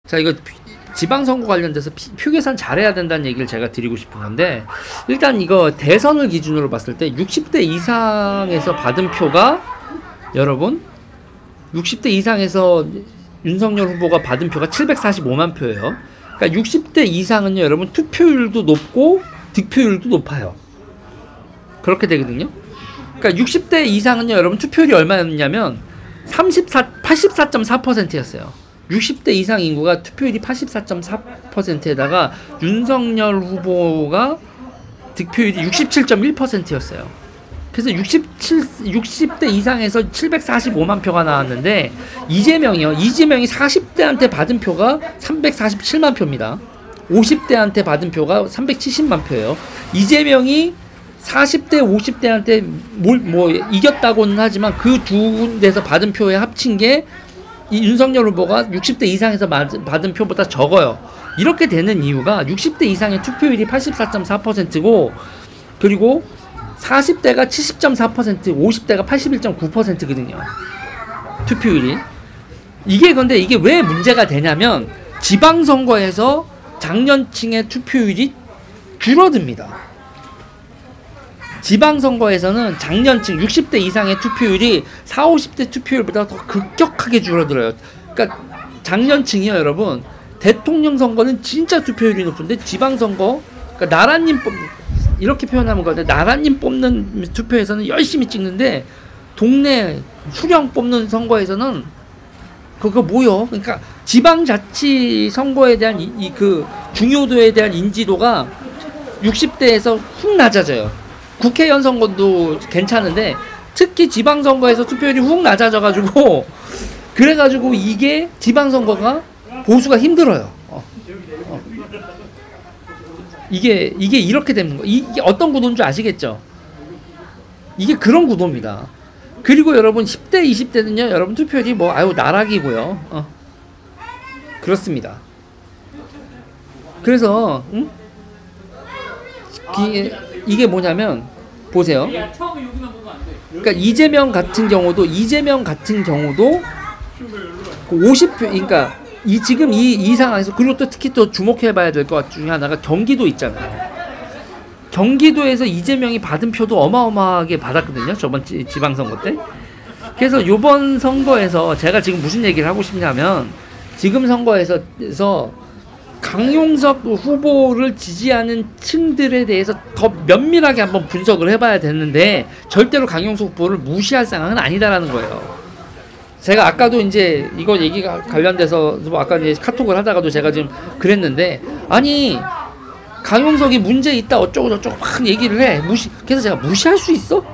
자, 이거 지방선거 관련돼서 표 계산 잘해야 된다는 얘기를 제가 드리고 싶은 건데, 일단 이거 대선을 기준으로 봤을 때 60대 이상에서 받은 표가, 여러분 60대 이상에서 윤석열 후보가 받은 표가 745만 표예요. 그러니까 60대 이상은요, 여러분 투표율도 높고 득표율도 높아요. 그렇게 되거든요. 그러니까 60대 이상은요, 여러분 투표율이 얼마였냐면 84.4%였어요. 60대 이상 인구가 투표율이 84.4%에다가 윤석열 후보가 득표율이 67.1%였어요. 그래서 60대 이상에서 745만 표가 나왔는데, 이재명이 40대한테 받은 표가 347만 표입니다. 50대한테 받은 표가 370만 표예요. 이재명이 40대, 50대한테 뭐 이겼다고는 하지만 그 두 군데서 받은 표에 합친 게 이 윤석열 후보가 60대 이상에서 받은 표보다 적어요. 이렇게 되는 이유가 60대 이상의 투표율이 84.4%고, 그리고 40대가 70.4%, 50대가 81.9%거든요. 투표율이. 근데 이게 왜 문제가 되냐면, 지방선거에서 장년층의 투표율이 줄어듭니다. 지방선거에서는 장년층 60대 이상의 투표율이 40, 50대 투표율보다 더 급격하게 줄어들어요. 그러니까 장년층이요, 여러분. 대통령 선거는 진짜 투표율이 높은데, 지방선거, 그러니까 나라님 이렇게 표현하면 거든요. 나라님 뽑는 투표에서는 열심히 찍는데, 동네 수령 뽑는 선거에서는 그거 뭐요? 그러니까 지방자치 선거에 대한 그 중요도에 대한 인지도가 60대에서 훅 낮아져요. 국회의원 선거도 괜찮은데 특히 지방선거에서 투표율이 훅 낮아져가지고, 그래가지고 이게 지방선거가 보수가 힘들어요. 이게 이렇게 되는 거. 이게 어떤 구도인 줄 아시겠죠? 이게 그런 구도입니다. 그리고 여러분 10대, 20대는요, 여러분 투표율이 나락이고요. 그렇습니다. 그래서 이게 뭐냐면, 보세요. 그러니까 이재명 같은 경우도 그 50표, 그러니까 지금 이 상황에서, 그리고 또 특히 또 주목해봐야 될 것 중에 하나가 경기도 있잖아요. 경기도에서 이재명이 받은 표도 어마어마하게 받았거든요, 저번 지방선거 때. 그래서 요번 선거에서 제가 지금 무슨 얘기를 하고 싶냐면, 지금 선거에서 강용석 후보를 지지하는 층들에 대해서 더 면밀하게 한번 분석을 해봐야 되는데, 절대로 강용석 후보를 무시할 상황은 아니다라는 거예요. 제가 아까도 이제 이거 얘기가 관련돼서 아까 이제 카톡을 하다가도 제가 지금 그랬는데, 아니 강용석이 문제 있다 어쩌고 저쩌고 막 얘기를 해. 그래서 제가 무시할 수 있어?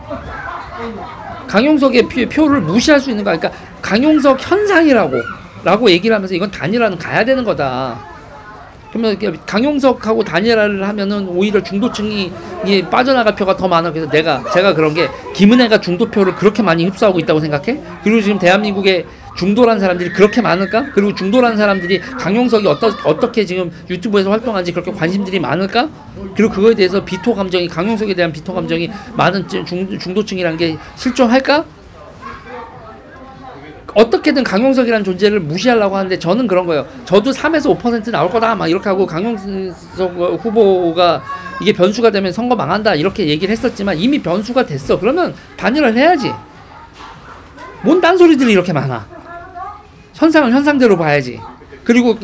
강용석의 표를 무시할 수 있는 거. 그러니까 강용석 현상이라고 얘기를 하면서 이건 단일화는 가야 되는 거다. 그러면 강용석하고 단일화를 하면은 오히려 중도층이 빠져나갈 표가 더 많아. 그래서 제가 그런 게, 김은혜가 중도표를 그렇게 많이 흡수하고 있다고 생각해? 그리고 지금 대한민국에 중도라는 사람들이 그렇게 많을까? 그리고 중도라는 사람들이 강용석이 어떻게 지금 유튜브에서 활동하는지 그렇게 관심들이 많을까? 그리고 그거에 대해서 강용석에 대한 비토 감정이 많은 중도층이라는 게 실존할까? 어떻게든 강용석이라는 존재를 무시하려고 하는데, 저는 그런 거예요. 저도 3에서 5% 나올 거다 막 이렇게 하고, 강용석 후보가 이게 변수가 되면 선거 망한다 이렇게 얘기를 했었지만, 이미 변수가 됐어. 그러면 단일화를 해야지. 뭔 딴소리들이 이렇게 많아. 현상을 현상대로 봐야지. 그리고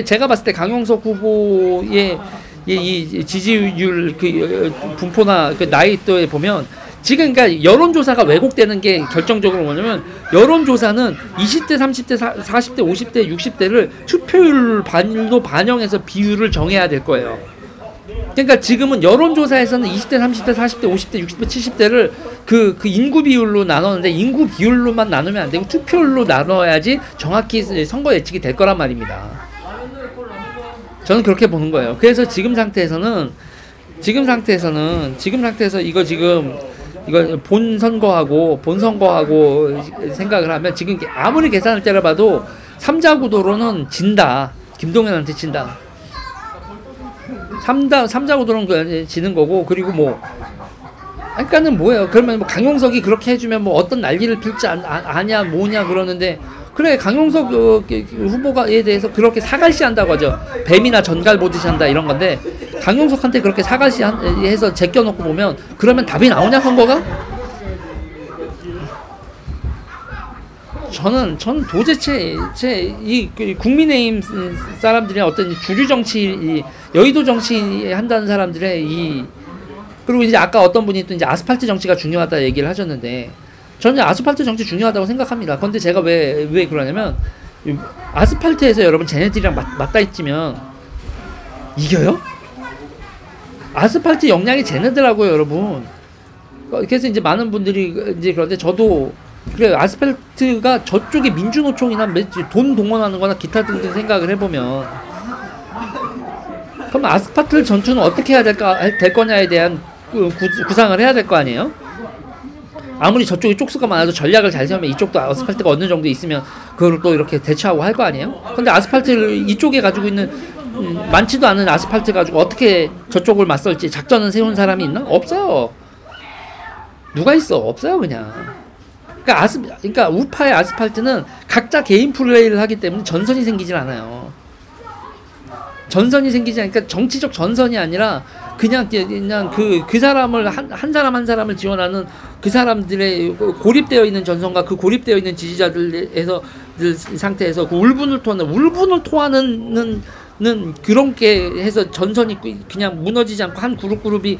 제가 봤을 때 강용석 후보의 이 지지율 분포나 나이도에 보면, 지금 그러니까 여론조사가 왜곡되는 게 결정적으로 뭐냐면, 여론조사는 20대, 30대, 40대, 50대, 60대를 투표율로 반영해서 비율을 정해야 될 거예요. 그러니까 지금은 여론조사에서는 20대, 30대, 40대, 50대, 60대, 70대를 그 인구 비율로 나눴는데, 인구 비율로만 나누면 안 되고 투표율로 나눠야지 정확히 선거 예측이 될 거란 말입니다. 저는 그렇게 보는 거예요. 그래서 지금 상태에서 이거 본 선거하고 생각을 하면, 지금 아무리 계산을 때려봐도 3자 구도로는 진다. 김동연한테 진다. 3자 구도로는 지는 거고, 그리고 그러니까는 뭐예요? 그러면 강용석이 그렇게 해주면 어떤 난리를 필지 아냐 뭐냐 그러는데, 그래 강용석 후보가에 대해서 그렇게 사갈시 한다고 하죠. 뱀이나 전갈 보듯이 한다 이런 건데 강용석한테 그렇게 사갈시 해서 제껴놓고 보면 그러면 답이 나오냐 선거가? 저는 도대체 이 국민의힘 사람들이 어떤 주류 정치 여의도 정치 한다는 사람들의 그리고 이제 아까 어떤 분이 또 이제 아스팔트 정치가 중요하다 얘기를 하셨는데 저는 아스팔트 정치 중요하다고 생각합니다. 그런데 제가 왜 그러냐면 아스팔트에서 여러분 쟤네들이랑 맞다 있지면 이겨요? 아스팔트 역량이 쟤네들하고요 여러분. 그래서 이제 많은 분들이 이제 그런데 저도 그래 아스팔트가 저쪽에 민주노총이나 돈 동원하는 거나 기타 등등 생각을 해보면 그럼 아스팔트 전투는 어떻게 해야 될 거냐에 대한 구상을 해야 될 거 아니에요? 아무리 저쪽이 쪽수가 많아도 전략을 잘 세우면 이쪽도 아스팔트가 어느 정도 있으면 그걸 또 이렇게 대처하고 할 거 아니에요? 근데 아스팔트를 이쪽에 가지고 있는 많지도 않은 아스팔트 가지고 어떻게 저쪽을 맞설지 작전을 세운 사람이 있나? 없어요. 누가 있어? 없어요 그냥. 그러니까 우파의 아스팔트는 각자 개인 플레이를 하기 때문에 전선이 생기질 않아요. 전선이 생기지 않으니까 정치적 전선이 아니라 그냥 그 사람을 한 사람 한 사람을 지원하는 그 사람들의 고립되어 있는 전선과 그 고립되어 있는 지지자들에서 상태에서 그 울분을 토하는 그렇게 해서 전선이 그냥 무너지지 않고 한 그룹이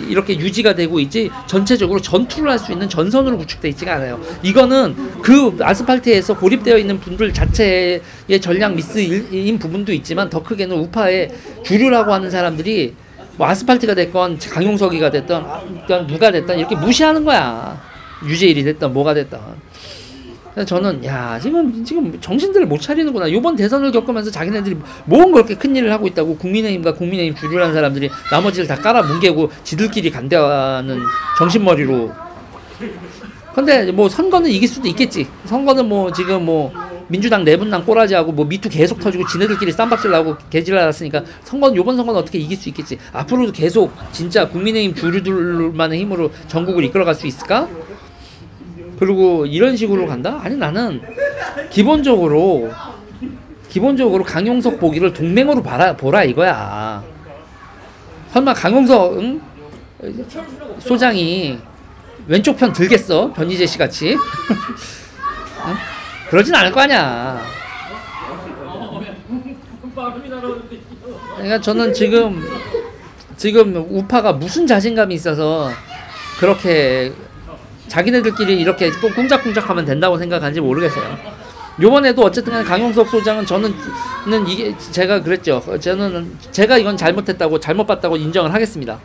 이렇게 유지가 되고 있지 전체적으로 전투를 할 수 있는 전선으로 구축되어 있지가 않아요. 이거는 그 아스팔트에서 고립되어 있는 분들 자체의 전략 미스인 부분도 있지만 더 크게는 우파의 주류라고 하는 사람들이 뭐 아스팔트가 됐건 강용석이가 됐던 누가 됐든 이렇게 무시하는 거야. 유재일이 됐든 뭐가 됐든. 저는 지금 정신들을 못 차리는구나. 이번 대선을 겪으면서 자기네들이 뭔 그렇게 큰일을 하고 있다고 국민의힘과 국민의힘 주류라는 사람들이 나머지를 다 깔아 뭉개고 지들끼리 간대하는 정신머리로. 근데 뭐 선거는 이길 수도 있겠지. 선거는 뭐 지금 뭐 민주당 내분당 꼬라지하고 뭐 미투 계속 터지고 지네들끼리 쌈박질나고 개질나갔으니까 이번 선거는 어떻게 이길 수 있겠지. 앞으로도 계속 진짜 국민의힘 주류들만의 힘으로 전국을 이끌어갈 수 있을까? 그리고 이런 식으로 간다? 아니 나는 기본적으로 강용석 보기를 동맹으로 보라 이거야. 설마 강용석 소장이 왼쪽 편 들겠어? 변희재 씨 같이? 응? 그러진 않을 거 아니야. 그러니까 저는 지금 우파가 무슨 자신감이 있어서 그렇게 자기네들끼리 이렇게 꿍짝꿍짝하면 된다고 생각하는지 모르겠어요. 요번에도 어쨌든 간에 강용석 소장은 이게 제가 그랬죠. 제가 이건 잘못했다고 잘못 봤다고 인정을 하겠습니다.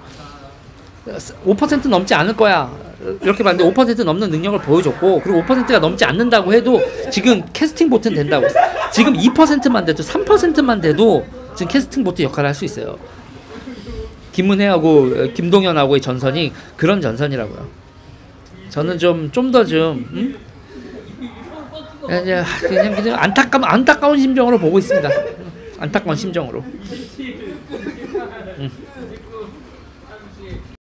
5% 넘지 않을 거야. 이렇게 봤는데 5% 넘는 능력을 보여줬고 그리고 5%가 넘지 않는다고 해도 지금 캐스팅 보트는 된다고. 지금 2%만 돼도 3%만 돼도 지금 캐스팅 보트 역할을 할 수 있어요. 김문혜하고 김동연하고의 전선이 그런 전선이라고요. 저는 그냥 안타까운 심정으로 보고 있습니다. 안타까운 심정으로.